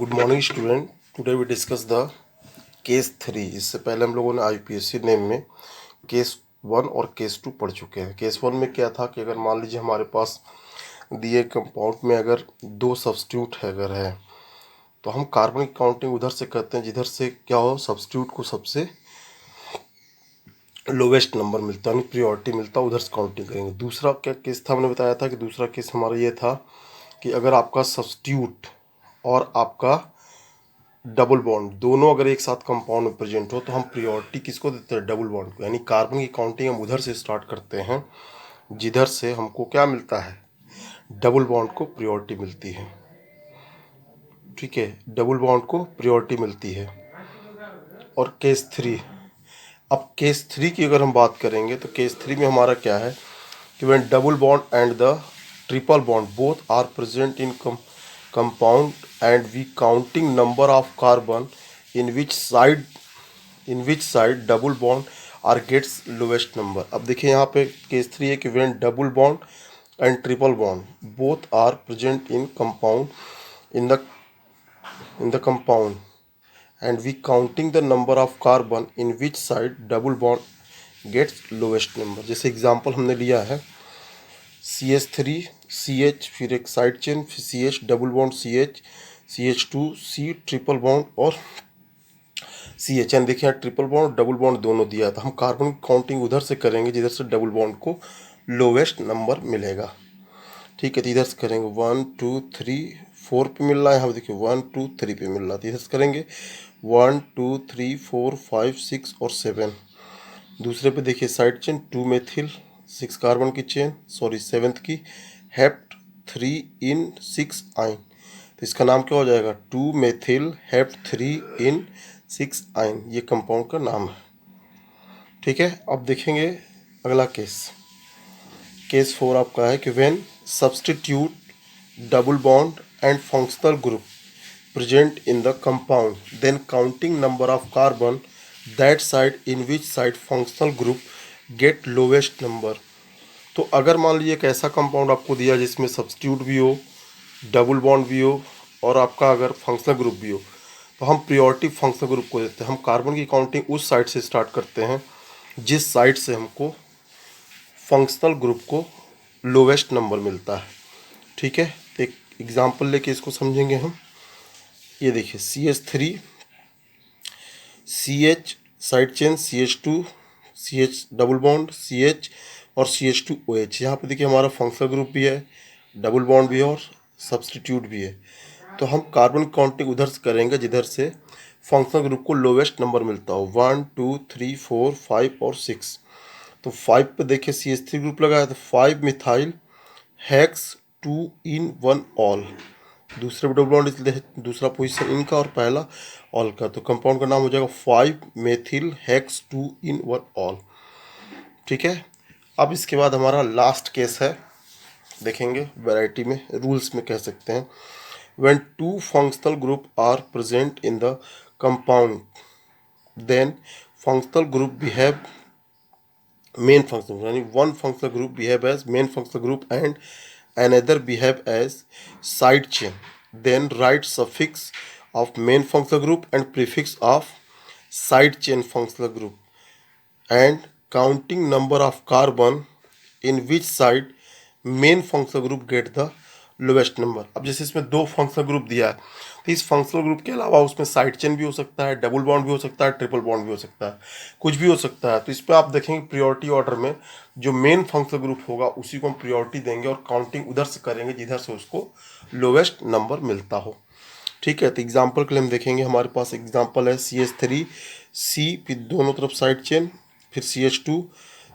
Good morning student. Today we discuss the case 3। इससे पहले हम लोगों ने आईपीएससी नेम में केस 1 और केस 2 पढ़ चुके हैं। केस 1 में क्या था कि अगर मान लीजिए हमारे पास दिए कंपाउंड में अगर दो सब्स्टिट्यूट अगर है तो हम कार्बन की काउंटिंग उधर से करते हैं जिधर से क्या हो, सब्स्टिट्यूट को सबसे लोवेस्ट नंबर मिलता है, यानी प्रियोरिटी मिलता है, उधर से काउंटिंग करेंगे। दूसरा क्या केस था, हमने बताया था कि दूसरा केस हमारा ये था कि अगर आपका सब्स्टिट्यूट और आपका डबल बॉन्ड दोनों अगर एक साथ कंपाउंड में प्रेजेंट हो तो हम प्रियोरिटी किसको देते हैं, डबल बॉन्ड को। यानी कार्बन की काउंटिंग हम उधर से स्टार्ट करते हैं जिधर से हमको क्या मिलता है, डबल बॉन्ड को प्रियोरिटी मिलती है। ठीक है, डबल बॉन्ड को प्रियोरिटी मिलती है। और केस 3, अब केस 3 की अगर हम बात करेंगे तो केस 3 में हमारा क्या है कि when double bond and the triple bond both are present in compound and we counting number of carbon in which side double bond are gets lowest number। अब देखिए यहाँ पे केस 3 है कि when double bond and triple bond both are present in compound in the compound and we counting the number of carbon in which side double bond gets lowest number। जैसे example हमने लिया है CH3 CH, फिर एक side chain, फिर CH double bond CH, CH2 C triple bond और CH। यानी देखिए यहाँ ट्रिपल बॉन्ड डबल बॉन्ड दोनों दिया है तो हम कार्बन की काउंटिंग उधर से करेंगे जिधर से डबल बॉन्ड को लोवेस्ट नंबर मिलेगा। ठीक है, तो इधर से करेंगे 1 2 3 4 पे मिल रहा है, यहाँ देखिए 1 2 3 पे मिल रहा है, तो इधर से करेंगे 1 2 3 4 5 6 और 7। दूसरे पे देखिए साइड चेन 2 मेथिल 6 कार्बन की चेन, सॉरी 7th की हेप्ट 3 इन 6 आइन, तो इसका नाम क्या हो जाएगा, 2 मेथिल हेप्ट 3 इन 6 आइन, ये कंपाउंड का नाम है। ठीक है, अब देखेंगे अगला केस। केस 4 आपका है कि when substitute double bond and functional group present in the compound then counting number of carbon that side in which side functional group get lowest number। तो अगर मान लीजिए एक ऐसा कंपाउंड आपको दिया जिसमें सब्स्टिट्यूट भी हो, डबल बॉन्ड भी हो और आपका अगर फंक्शनल ग्रुप भी हो तो हम प्रियोरिटी फंक्शनल ग्रुप को देते हैं। हम कार्बन की काउंटिंग उस साइड से स्टार्ट करते हैं जिस साइड से हमको फंक्शनल ग्रुप को लोवेस्ट नंबर मिलता है। ठीक है, एक एग्जांपल लेके इसको समझेंगे हम। ये देखिए CH3 CH side chain CH2 CH double bond CH और CH2OH। यहाँ पे देखिए हमारा फंक्शनल ग्रुप भी है, डबल बॉन्ड भी है और सब्स्टिट्यूट भी है। तो हम कार्बन काउंटिंग उधर से करेंगे जिधर से फंक्शनल ग्रुप को लोवेस्ट नंबर मिलता हो, 1 2 3 4 5 और 6। तो 5 पे देखिए CH3 ग्रुप लगा है तो 5 मिथाइल हेक्स 2 इन 1 ऑल। दूसरे पे डबल बॉन्ड इसलिए दूसरा पोजीशन इनका और पहला ऑल का, तो कंपाउंड का नाम हो जाएगा 5 मेथिल हेक्स 2 इन 1 ऑल। ठीक है, अब इसके बाद हमारा लास्ट केस है, देखेंगे वैरायटी में, रूल्स में कह सकते हैं। When two functional group are present in the compound then functional group behave main functional, यानी one functional group behave as main functional group and another behave as side chain, then write suffix of main functional group and prefix of side chain functional group and counting number of carbon in which side main functional group get the lowest number. अब जैसे इसमें दो functional group दिया है तो इस functional group के अलावा उसमें साइड चेन भी हो सकता है, डबल बॉन्ड भी हो सकता है, ट्रिपल बॉन्ड भी हो सकता है, कुछ भी हो सकता है। तो इस पर आप देखेंगे प्रियोरिटी ऑर्डर में जो मेन फंक्शनल ग्रुप होगा उसी को हम प्रियोरिटी देंगे और काउंटिंग उधर से करेंगे जिधर से उसको लोवेस्ट नंबर मिलता हो। ठीक है, तो एग्जाम्पल के लिए हम देखेंगे, हमारे पास एग्जाम्पल है CH3 C, फिर दोनों तरफ साइड चेन, फिर CH2,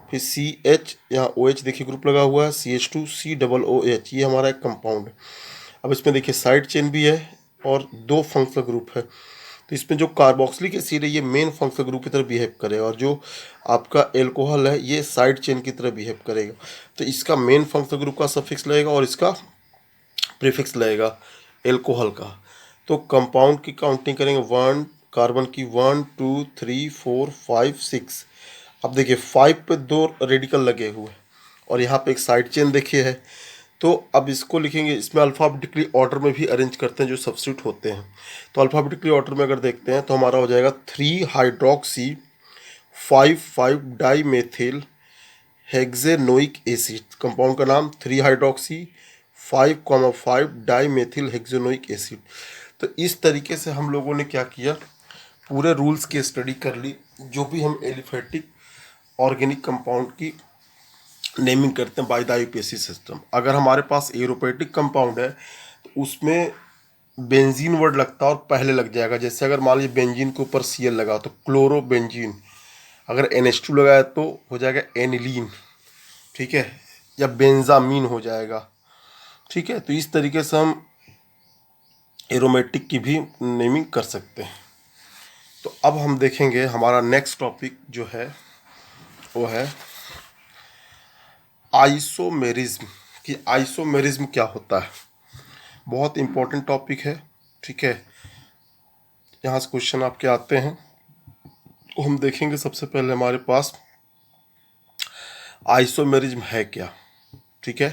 फिर CH, यहाँ OH देखिए ग्रुप लगा हुआ है, CH2 C डबल OH, ये हमारा एक कंपाउंड है। अब इसमें देखिए साइड चेन भी है और दो फंक्शनल ग्रुप है, तो इसमें जो कार्बोक्सिलिक एसिड है ये मेन फंक्शनल ग्रुप की तरह बिहेव करेगा और जो आपका एल्कोहल है ये साइड चेन की तरह बिहेव करेगा। तो इसका मेन फंक्शनल ग्रुप का सफिक्स लगेगा और इसका प्रीफिक्स लगेगा एल्कोहल का। तो कंपाउंड की काउंटिंग करेंगे, 1 कार्बन की 1 2 3 4 5 6। अब देखिए 5 पे दो रेडिकल लगे हुए और यहाँ पे एक साइड चेन देखिए है, तो अब इसको लिखेंगे, इसमें अल्फ़ाबेटिकली ऑर्डर में भी अरेंज करते हैं जो सब्स्टिट्यूट होते हैं। तो अल्फ़ाबेटिकली ऑर्डर में अगर देखते हैं तो हमारा हो जाएगा 3 हाइड्रोक्सी 5,5 डाईमेथिल हेक्सेनोइक एसिड। कंपाउंड का नाम 3 हाइड्रोक्सी 5,5 डाईमेथिल हेक्सेनोइक एसिड। तो इस तरीके से हम लोगों ने क्या किया, पूरे रूल्स की स्टडी कर ली। जो भी हम एलिफेटिक ऑर्गेनिक कंपाउंड की नेमिंग करते हैं बाय द आईयूपीएसी सिस्टम। अगर हमारे पास एरोपेटिक कंपाउंड है तो उसमें बेंजीन वर्ड लगता है और पहले लग जाएगा। जैसे अगर मान लीजिए बेंजीन के ऊपर सीएल लगा तो क्लोरोबेंजीन, अगर NH2 लगाया तो हो जाएगा एनिलीन, ठीक है, या बेंजामीन हो जाएगा, ठीक है। तो इस तरीके से हम एरोमेटिक की भी नेमिंग कर सकते हैं। तो अब हम देखेंगे हमारा नेक्स्ट टॉपिक जो है वो है आइसोमेरिज्म, कि आइसोमेरिज्म क्या होता है। बहुत इंपॉर्टेंट टॉपिक है, ठीक है। यहाँ से क्वेश्चन आपके आते हैं तो हम देखेंगे सबसे पहले हमारे पास आइसोमेरिज्म है क्या, ठीक है।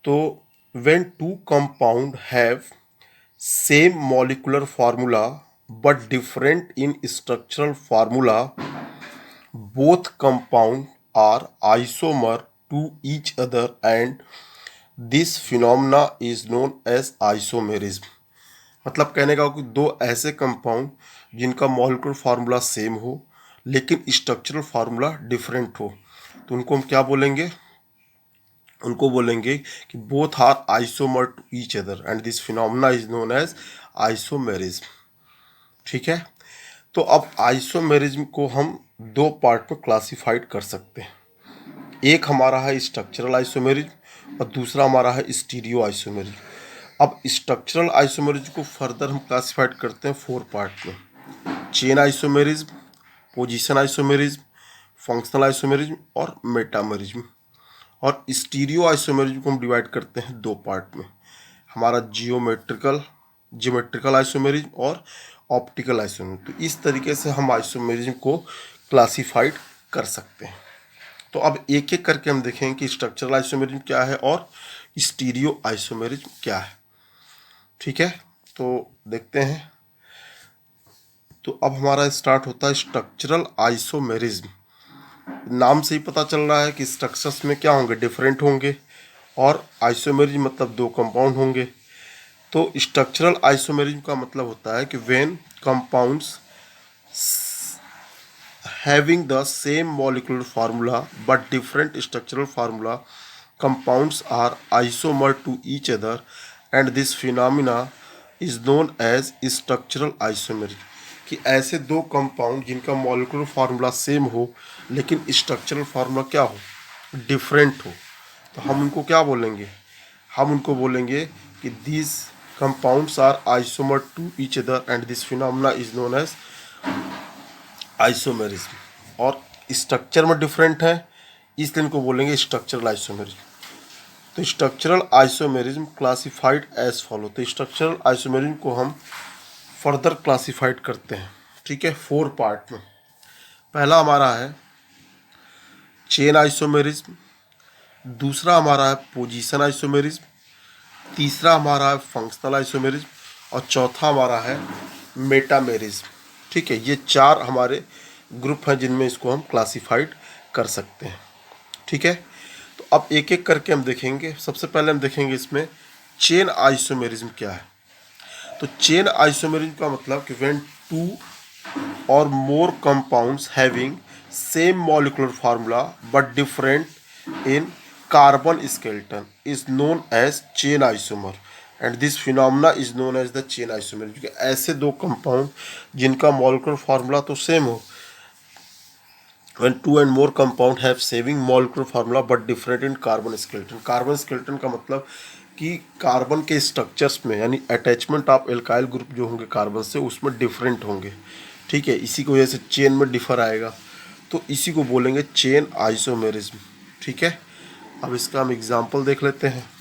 तो when two compound have same molecular formula but different in structural formula, both compound are isomer to each other and this phenomena is known as isomerism. मतलब कहने का कि दो ऐसे कंपाउंड जिनका मॉलिक्यूलर फार्मूला सेम हो लेकिन स्ट्रक्चरल फार्मूला डिफरेंट हो, तो उनको हम क्या बोलेंगे, उनको बोलेंगे कि both are isomer to each other and this phenomena is known as isomerism, ठीक है। तो अब आइसोमेरिज्म को हम दो पार्ट में क्लासिफाइड कर सकते हैं। एक हमारा है स्ट्रक्चरल आइसोमेरिज्म और दूसरा हमारा है स्टीरियो आइसोमेरिज्म। अब स्ट्रक्चरल आइसोमेरिज्म को फर्दर हम क्लासिफाइड करते हैं 4 पार्ट में: chain isomerism, position isomerism, functional isomerism और मेटामेरिज्म। और स्टीरियो आइसोमेरिज्म को हम डिवाइड करते हैं 2 पार्ट में, हमारा जियोमेट्रिकल आइसोमेरिज्म और ऑप्टिकल आइसोमेरिज्म। तो इस तरीके से हम आइसोमेरिज्म को क्लासिफाइड कर सकते हैं। तो अब एक एक करके हम देखेंगे कि स्ट्रक्चरल आइसोमेरिज्म क्या है और स्टीरियो आइसोमेरिज्म क्या है, ठीक है। तो देखते हैं। तो अब हमारा स्टार्ट होता है स्ट्रक्चरल आइसोमेरिज्म। नाम से ही पता चल रहा है कि स्ट्रक्चर्स में क्या होंगे, डिफरेंट होंगे, और आइसोमेरिज्म मतलब दो कंपाउंड होंगे। तो स्ट्रक्चरल आइसोमेरिज्म का मतलब होता है कि when compounds having the same molecular formula but different structural formula, compounds are isomer to each other and this phenomena is known as structural isomerism। कि ऐसे दो कंपाउंड जिनका मॉलिक्यूलर फार्मूला सेम हो लेकिन स्ट्रक्चरल फार्मूला क्या हो, different हो, तो हम उनको क्या बोलेंगे, हम उनको बोलेंगे कि these compounds are isomer to each other and this phenomena is known as isomerism. और स्ट्रक्चर में डिफरेंट है इसलिए इनको बोलेंगे स्ट्रक्चरल आइसोमेरिज्म। तो structural isomerism classified as follow. तो स्ट्रक्चरल आइसोमेरिज्म को हम फर्दर क्लासिफाइड करते हैं, ठीक है, 4 पार्ट में। पहला हमारा है चेन आइसोमेरिज्म, दूसरा हमारा है पोजीशन आइसोमेरिज्म, तीसरा हमारा है फंक्शनल आइसोमेरिज्म और चौथा हमारा है मेटामेरिज्म, ठीक है। ये 4 हमारे ग्रुप हैं जिनमें इसको हम क्लासिफाइड कर सकते हैं, ठीक है। तो अब एक एक करके हम देखेंगे। सबसे पहले हम देखेंगे इसमें चेन आइसोमेरिज्म क्या है। तो चेन आइसोमेरिज्म का मतलब कि when 2 or more compounds having same molecular formula but different in carbon skeleton is known as chain isomer and this phenomena is known as the chain isomer। क्योंकि ऐसे दो compound जिनका मॉलिक्यूलर फार्मूला तो same हो, when 2 and more compound have saving molecular formula but different in carbon skeleton। Carbon skeleton का मतलब कि carbon के स्ट्रक्चर्स में यानी अटैचमेंट ऑफ एल्काइल ग्रुप जो होंगे कार्बन से उसमें डिफरेंट होंगे, ठीक है। इसी की वजह से चेन में डिफर आएगा, तो इसी को बोलेंगे चेन आइसोमेरिज्म, ठीक है। अब इसका हम एग्जांपल देख लेते हैं।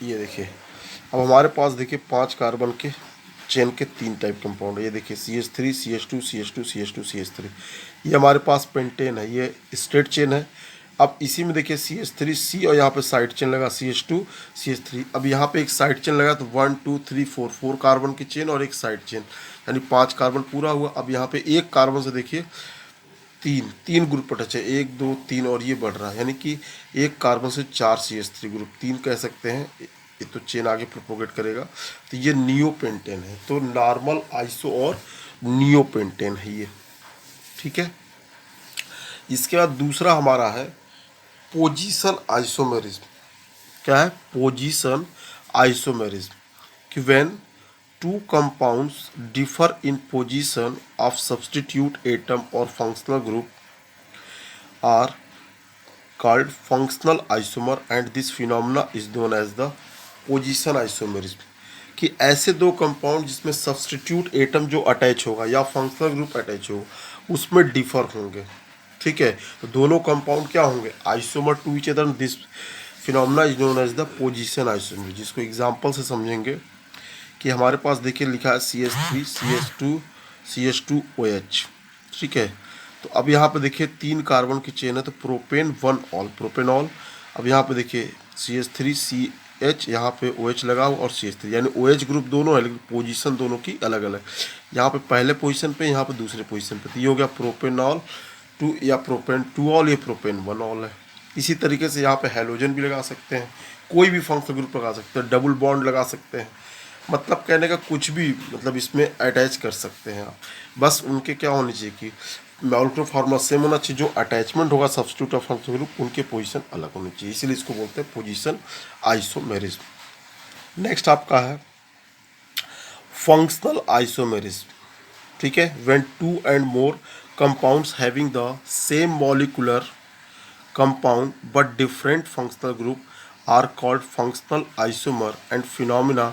ये देखिए, अब हमारे पास देखिए 5 कार्बन के चेन के 3 टाइप कंपाउंड है। ये देखिए CH3, CH2, CH2, CH2, CH3, ये हमारे पास पेंटेन है, ये स्ट्रेट चेन है। अब इसी में देखिए CH3C और यहाँ पे साइड चेन लगा CH2, CH3। अब यहाँ पे एक साइड चेन लगा तो 1 2 3 4 कार्बन की चेन और एक साइड चेन, यानी 5 कार्बन पूरा हुआ। अब यहाँ पे एक कार्बन से देखिए तीन ग्रुप टच है, 1 2 3, और ये बढ़ रहा है, यानी कि एक कार्बन से 4 CH3 ग्रुप, 3 कह सकते हैं। ये तो चेन आगे प्रोपोगेट करेगा, तो ये नियोपेंटेन है। तो नॉर्मल, आइसो और नियोपेंटेन है ये, ठीक है। इसके बाद दूसरा हमारा है पोजीशन आइसोमेरिज्म। क्या है? पोजीशन आइसोमेरिज्म, कि when two compounds differ in position of substitute atom और functional group are called functional isomer and this phenomena is known as the position isomerism। कि ऐसे दो कंपाउंड जिसमें सब्स्टिट्यूट एटम जो attach होगा या फंक्शनल ग्रुप अटैच होगा उसमें डिफर होंगे, ठीक है। तो दोनों कंपाउंड क्या होंगे? Isomer to each other. This phenomena is known as the position isomer, जिसको एग्जांपल से समझेंगे कि हमारे पास देखिए लिखा है CH3, CH2, CH2OH, ठीक है। तो अब यहाँ पे देखिए 3 कार्बन की चेन है, तो प्रोपेन 1 ऑल, प्रोपेनॉल। अब यहाँ पे देखिए CH3CH, यहाँ पे OH लगा हुआ और CH3, यानी OH ग्रुप दोनों है लेकिन पोजीशन दोनों की अलग अलग। यहाँ पे पहले पोजीशन पे, यहाँ पे दूसरे पोजीशन पे, तो ये हो गया प्रोपेनॉल 2 या प्रोपेन 2 ऑल, ये प्रोपेन 1 ऑल है। इसी तरीके से यहाँ पे हेलोजन भी लगा सकते हैं, कोई भी फंक्शनल ग्रुप लगा सकते हैं, डबल बॉन्ड लगा सकते हैं, मतलब कहने का कुछ भी, मतलब इसमें अटैच कर सकते हैं आप। बस उनके क्या होनी चाहिए कि मॉलिक्यूलर फार्मूला सेम होना चाहिए, जो अटैचमेंट होगा सब्स्टिट्यूट ऑफ फंक्शनल ग्रुप उनके पोजीशन अलग होनी चाहिए, इसीलिए इसको बोलते हैं पोजीशन आइसोमेरिज्म। नेक्स्ट आपका है फंक्शनल आइसोमेरिज्म, ठीक है। When two and more compounds having the same molecular compound but different functional group are called functional isomer and phenomena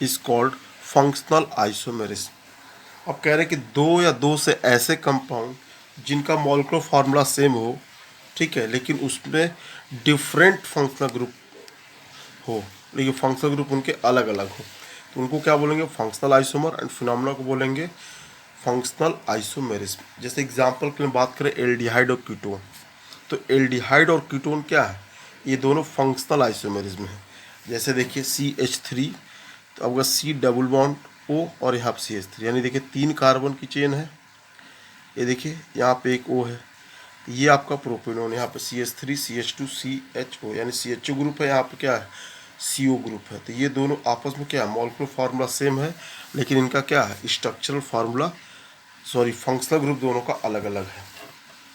is called functional isomerism। अब कह रहे हैं कि दो या दो से ऐसे कंपाउंड जिनका मॉलिक्यूलर फार्मूला सेम हो, ठीक है, लेकिन उसमें डिफरेंट फंक्शनल ग्रुप हो, लेकिन फंक्शनल ग्रुप उनके अलग अलग हो, तो उनको क्या बोलेंगे? फंक्शनल आइसोमर, एंड फिनोमेना को बोलेंगे फंक्शनल आइसोमेरिज्म। जैसे एग्जांपल के लिए बात करें एल्डिहाइड और कीटोन, तो एल्डिहाइड और कीटोन क्या है? ये दोनों फंक्शनल आइसोमेरिज्म है। जैसे देखिए CH3, तो आपका C डबल बॉन्ड O और यहाँ पे CH3, यानी देखिए 3 कार्बन की चेन है। ये देखिए यहाँ पे एक O है, ये आपका प्रोपेनॉन, यहाँ पे CH3 CH2 CHO, यानी CHO ग्रुप है, यहाँ पे क्या है? CO ग्रुप है। तो ये दोनों आपस में क्या है? मॉलिक्यूलर फार्मूला सेम है, लेकिन इनका क्या है? Structural formula, sorry functional group दोनों का अलग अलग है,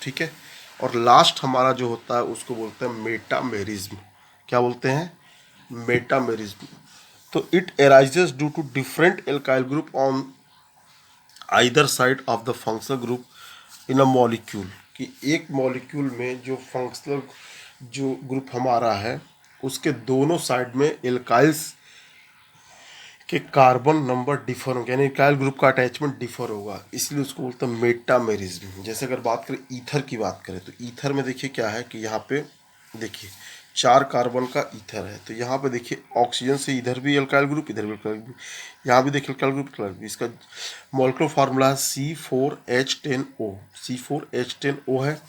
ठीक है। और लास्ट हमारा जो होता है उसको बोलते हैं मेटामेरिज्म। क्या बोलते हैं? मेटामेरिज्म। तो it arises due to different alkyl group on either side of the functional group in a molecule, कि एक मॉलिक्यूल में जो फंक्शनल जो ग्रुप हमारा है उसके दोनों साइड में एल्काइल्स कि कार्बन नंबर डिफर होगा, यानी इकाइल ग्रुप का अटैचमेंट डिफर होगा, इसलिए उसको बोलते हैं मेटामेरिज्म। जैसे अगर बात करें ईथर की बात करें, तो ईथर में देखिए क्या है कि यहाँ पे देखिए 4 कार्बन का ईथर है, तो यहाँ पे देखिए ऑक्सीजन से इधर भी अल्काइल ग्रुप, इधर भी अल्काइल ग्रुप, यहाँ भी देखिए अल्काइल ग्रुप, इसका मॉलिक्यूलर फार्मूला है C4H10O, C4H10O है।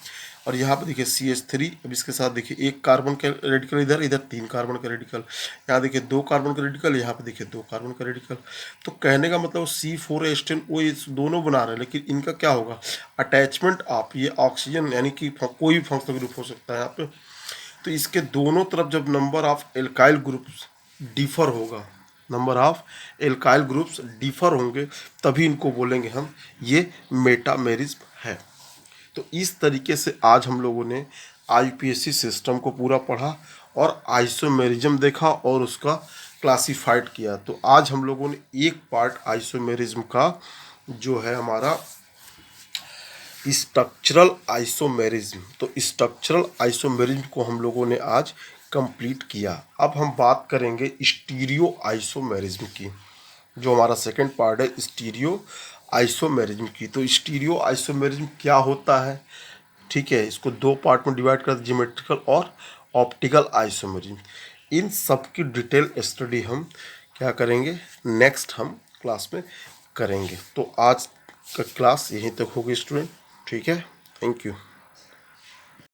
और यहाँ पे देखिए CH3, अब इसके साथ देखिए एक कार्बन का रेडिकल, इधर इधर 3 कार्बन का रेडिकल, यहाँ देखिए 2 कार्बन का रेडिकल, यहाँ पे देखिए 2 कार्बन का रेडिकल। तो कहने का मतलब C4H10O ये दोनों बना रहे हैं, लेकिन इनका क्या होगा? अटैचमेंट आप ये ऑक्सीजन, यानी कि कोई भी फंक्शनल ग्रुप हो सकता है यहाँ पे, तो इसके दोनों तरफ जब number of alkyl groups differ होगा, number of alkyl groups differ होंगे, तभी इनको बोलेंगे हम ये मेटामेरिज्म है। तो इस तरीके से आज हम लोगों ने IUPAC सिस्टम को पूरा पढ़ा और आइसोमेरिज्म देखा और उसका क्लासिफाइड किया। तो आज हम लोगों ने एक पार्ट आइसोमेरिज्म का जो है हमारा स्ट्रक्चरल आइसोमेरिज्म, तो स्ट्रक्चरल आइसोमेरिज्म को हम लोगों ने आज कंप्लीट किया। अब हम बात करेंगे स्टीरियो आइसोमेरिज्म की, जो हमारा सेकंड पार्ट है स्टीरियो आइसोमेरिज्म की। तो स्टीरियो आइसोमेरिज्म क्या होता है? ठीक है, इसको 2 पार्ट में डिवाइड कर, ज्योमेट्रिकल और ऑप्टिकल आइसोमेरिज्म। इन सब की डिटेल स्टडी हम क्या करेंगे? नेक्स्ट हम क्लास में करेंगे। तो आज का क्लास यहीं तक होगी स्टूडेंट, ठीक है, थैंक यू।